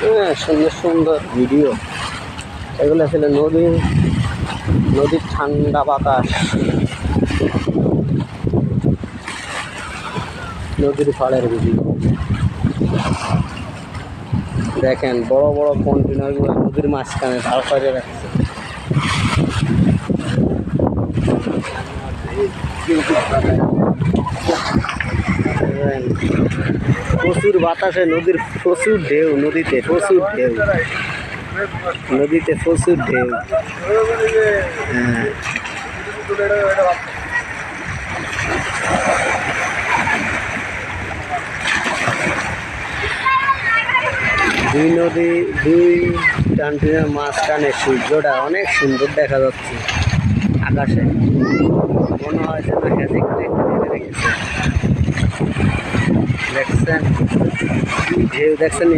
হ্যাঁ, সুন্দর সুন্দর ভিডিও। এগুলো ছিল নদীর ঠান্ডা বাতাস, নদীর পাড়ের ভিডিও। দেখেন বড় বড় কন্টেনারগুলো নদীর মাঝখানে দাঁড় করে রাখছে। প্রচুর বাতাসে নদীর প্রচুর ঢেউ, নদীতে প্রচুর ঢেউ, নদীতে প্রচুর ঢেউ। হ্যাঁ, দুই কন্টেনার মাঝখানে সূর্যটা অনেক সুন্দর দেখা যাচ্ছে আকাশে। মনে হয় যেন হ্যাজিক রেখেছে। দেখছেন ঢেউ, দেখছেন?